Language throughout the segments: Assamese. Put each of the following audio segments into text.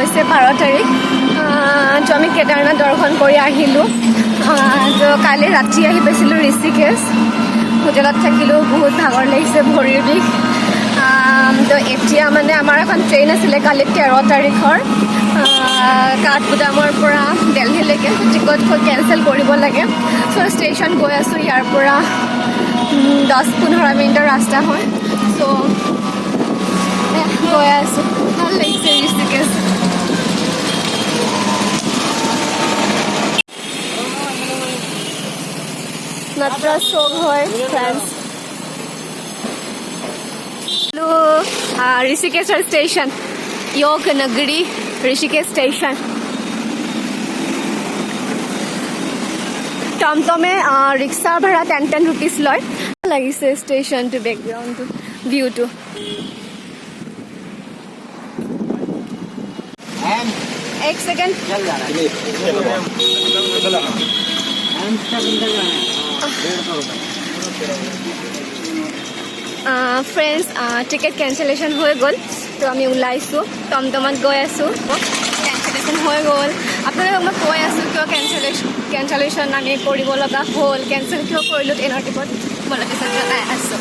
হৈছে 12 তাৰিখ তো আমি কেদাৰনাথ দৰ্শন কৰি আহিলোঁ তো কালি ৰাতি আহি পাইছিলোঁ ঋষিকেশ হোটেলত থাকিলোঁ বহুত ভাগৰ লাগিছে ভৰিৰ বিষ তো এতিয়া মানে আমাৰ এখন ট্ৰেইন আছিলে কালি 13 তাৰিখৰ কাঠগোদামৰ পৰা দিল্লীলৈকে টিকটখন কেঞ্চেল কৰিব লাগে চ' ষ্টেচন গৈ আছোঁ ইয়াৰ পৰা 10-15 মিনিটৰ ৰাস্তা হয় চ' গৈ আছোঁ ভাল লাগিছে ঋষিকেশ মাত্ৰ চব হয় ফ্ৰেণ্ডছ ऋषिकेशर स्टेशन योगनगरी ऋषिकेश स्टेशन टमटमे रिक्शा भाड़ा 10 रुपीज लय लगिसे स्टेशन टू बैकग्राउंड टू व्यू टू एक सेकंड फ्रेंड्स टिकेट कैंसलेशन हो गल तो आम ऊल्सो टमटमत गई आसो कैंसलेशन हो गल अपने मैं कै आसो क्यों कैंसलेशन आम लगा हल कैंसल क्यों कर ट्रेनर टिकट बोला पिछले जनाई आसो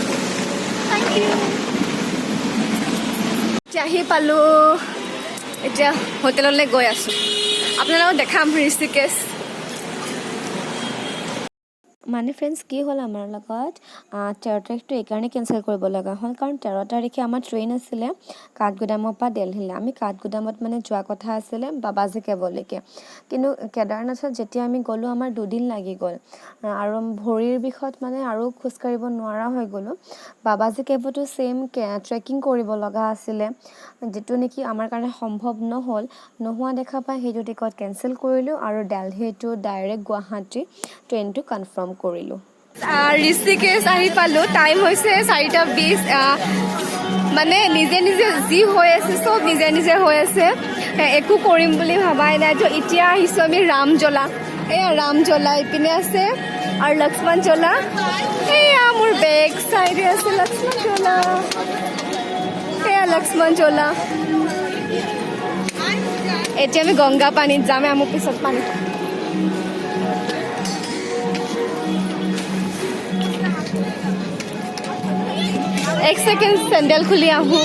थैंक यू पालो এতিয়া হোটেললৈ গৈ আছো আপোনালোকক দেখাম ঋষিকেশ মানে ফ্ৰেণ্ডছ কি হ'ল আমাৰ লগত 13 তাৰিখটো এইকাৰণে কেঞ্চেল কৰিব লগা হ'ল কাৰণ 13 তাৰিখে আমাৰ ট্ৰেইন আছিলে কাঠগোদামৰ পৰা দিল্লীলৈ আমি কাঠগোদামত মানে যোৱা কথা আছিলে বাবাজী কেবলৈকে কিন্তু কেদাৰনাথত যেতিয়া আমি গ'লোঁ আমাৰ 2 দিন লাগি গ'ল আৰু ভৰিৰ বিষত মানে আৰু খোজকাঢ়িব নোৱাৰা হৈ গ'লোঁ বাবাজী কেবতো সেম ট্ৰেকিং কৰিব লগা আছিলে যেটো নেকি আমাৰ কাৰণে সম্ভৱ নোহোৱা দেখা পাই সেইটো টিকট কেঞ্চেল কৰিলোঁ আৰু দিল্লী টু ডাইৰেক্ট গুৱাহাটী ট্ৰেইনটো কনফাৰ্ম কৰিলোঁ ঋষিকেশ আহি পালোঁ টাইম হৈছে 4:20 মানে নিজে নিজে যি হৈ আছে চব নিজে নিজে হৈ আছে একো কৰিম বুলি ভাবাই নাই তো এতিয়া আহিছোঁ আমি ৰামজলা এয়া ৰামজলা ইপিনে আছে আৰু লক্ষ্মণ জলা এয়া মোৰ বেক চাইডে আছে লক্ষ্মণ জলা এয়া লক্ষ্মণ জলা এতিয়া আমি গংগা পানীত যাম মোৰ পিছত পানী एक सेकेंड सैंडल खुली आहू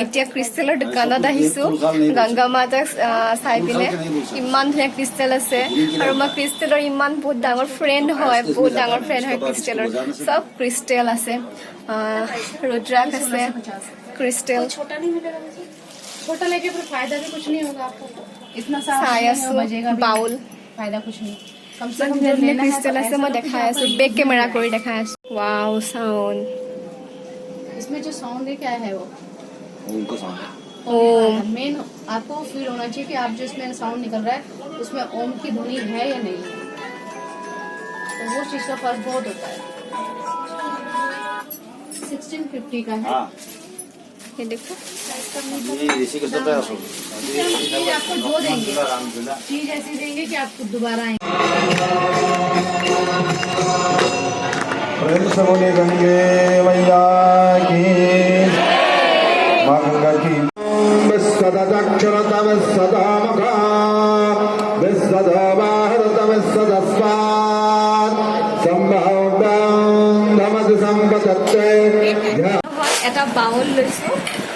এতিয়া ক্ৰিষ্টেলৰ দোকানত আহিছোঁ গংগা মাতাক চাই পিনে ইমান ধুনীয়া ক্ৰিষ্টেল আছে আৰু মই ক্ৰিষ্টেলৰ ইমান বহুত ডাঙৰ ফ্ৰেণ্ড হয় ক্ৰিষ্টেলৰ চব ক্ৰিষ্টেল আছে ৰুদ্ৰাক্ষ আছে ক্ৰিষ্টেল চাই আছোঁ বাউল ক্ৰিষ্টেল আছে মই দেখাই আছোঁ বেক কেমেৰা কৰি দেখাই আছোঁ ৱাও সাউন্ড इसमें जो साउंड है क्या है वो उनको साउंड ओम मेन आपको फील होना चाहिए कि आप जो इसमें साउंड निकल रहा है उसमें ओम की ध्वनि है या नहीं तो वो चीज का फर्क बहुत होता है 1650 का है ये देखो ये इसी के सब आपको जो देंगे चीज ऐसी देंगे कि आपको दोबारा आएंगे प्रेम से बोले गंगे मैया की गंगा की सदा दक्षिणतम सदा मुखा सदा भारतम सदा स्वाद संभव धमद संपत्ते এটা বাউল লৈছো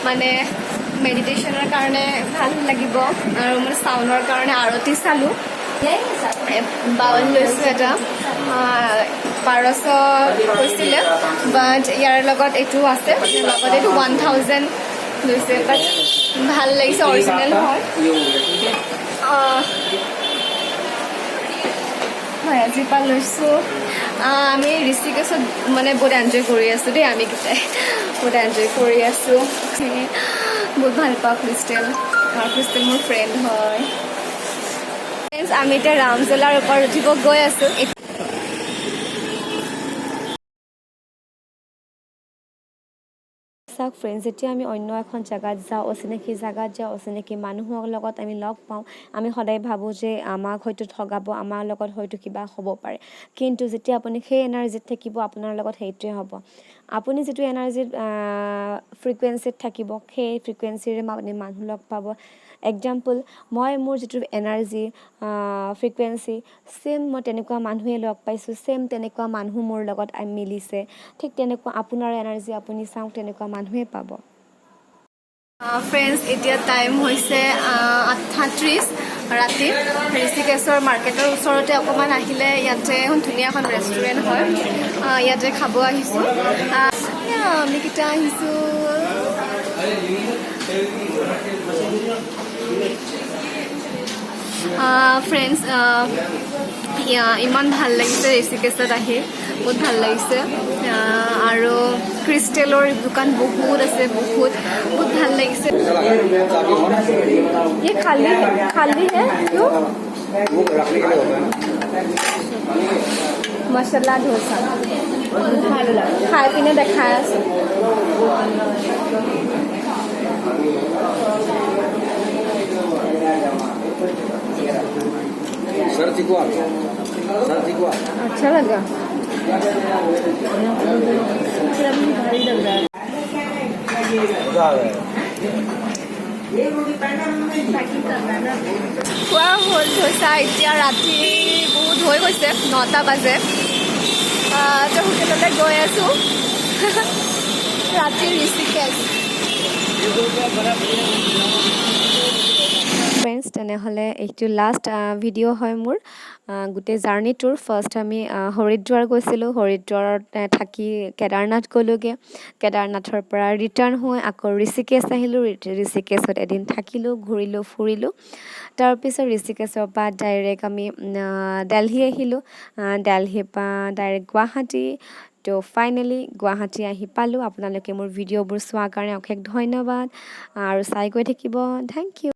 মানে মেডিটেশ্যনৰ কাৰণে ভাল লাগিব আৰু মোৰ চাউণ্ডৰ কাৰণে আৰতি চালোঁ 52 লৈছোঁ এটা 1200 কৈছিলে বাট ইয়াৰ লগত এইটো আছে লগত এইটো 1000 লৈছে বাট ভাল লাগিছে অৰিজিনেল হয় হয় আজিৰপৰা লৈছোঁ আমি ঋষিকেশত মানে বহুত এনজয় কৰি আছোঁ দেই আমি কেইটাই বহুত এনজয় কৰি আছোঁ বহুত ভাল পাওঁ ক্ৰিষ্টেল ক্ৰিষ্টেল মোৰ ফ্ৰেণ্ড হয় আমি এতিয়া ৰামঝোলাৰ ওপৰত উঠিব গৈ আছোঁ চাওক ফ্ৰেণ্ডছ যেতিয়া আমি অন্য এখন জেগাত যাওঁ অচিনাকি জেগাত যাওঁ অচিনাকি মানুহৰ লগত আমি লগ পাওঁ আমি সদায় ভাবোঁ যে আমাক হয়তো ঠগাব আমাৰ লগত হয়তো কিবা হ'ব পাৰে কিন্তু যেতিয়া আপুনি সেই এনাৰ্জিত থাকিব আপোনাৰ লগত সেইটোৱে হ'ব আপুনি যিটো এনাৰ্জিত ফ্ৰিকুৱেঞ্চিত থাকিব সেই ফ্ৰিকুৱেঞ্চিৰে আপুনি মানুহ লগ পাব এক্সাম্পল মই মোৰ যিটো এনাৰ্জি ফ্ৰিকুৱেঞ্চি ছেম মই তেনেকুৱা মানুহে লগ পাইছোঁ ছেম তেনেকুৱা মানুহ মোৰ লগত মিলিছে ঠিক তেনেকুৱা আপোনাৰ এনাৰ্জি আপুনি চাওক তেনেকুৱা মানুহে পাব ফ্ৰেণ্ডছ এতিয়া টাইম হৈছে 8:30 ৰাতি ঋষিকেশৰ মাৰ্কেটৰ ওচৰতে অকণমান আহিলে ইয়াতে এখন ধুনীয়া এখন ৰেষ্টুৰেণ্ট হয় ইয়াতে খাব আহিছোঁ আমি কেইটা আহিছোঁ ফ্ৰেণ্ডছ ইমান ভাল লাগিছে ঋষিকেশত আহি বহুত ভাল লাগিছে আৰু ক্ৰিষ্টেলৰ দোকান বহুত আছে বহুত ভাল লাগিছে ये खाली है क्यों मसाला डोसा खाई पिने देखाई आছো अच्छा लगा খোৱা হ'ল ধোচা এতিয়া ৰাতি বহুত হৈ গৈছে 9টা বাজে হোটেললৈ গৈ আছোঁ ৰাতি ঋষিকেশ ফ্ৰেণ্ডছ তেনেহ'লে এইটো লাষ্ট ভিডিঅ' হয় মোৰ গোটেই জাৰ্ণিটোৰ ফাৰ্ষ্ট আমি হৰিদ্বাৰ গৈছিলোঁ হৰিদ্বাৰত থাকি কেদাৰনাথ গ'লোগৈ কেদাৰনাথৰ পৰা ৰিটাৰ্ণ হৈ আকৌ ঋষিকেশ আহিলোঁ ঋষিকেশত এদিন থাকিলোঁ ঘূৰিলোঁ ফুৰিলোঁ তাৰপিছত ঋষিকেশৰ পৰা ডাইৰেক্ট আমি দিল্লী আহিলোঁ দিল্লীৰ পৰা ডাইৰেক্ট গুৱাহাটী তো ফাইনেলি গুৱাহাটী আহি পালোঁ আপোনালোকে মোৰ ভিডিঅ'বোৰ চোৱাৰ কাৰণে অশেষ ধন্যবাদ আৰু চাই গৈ থাকিব থেংক ইউ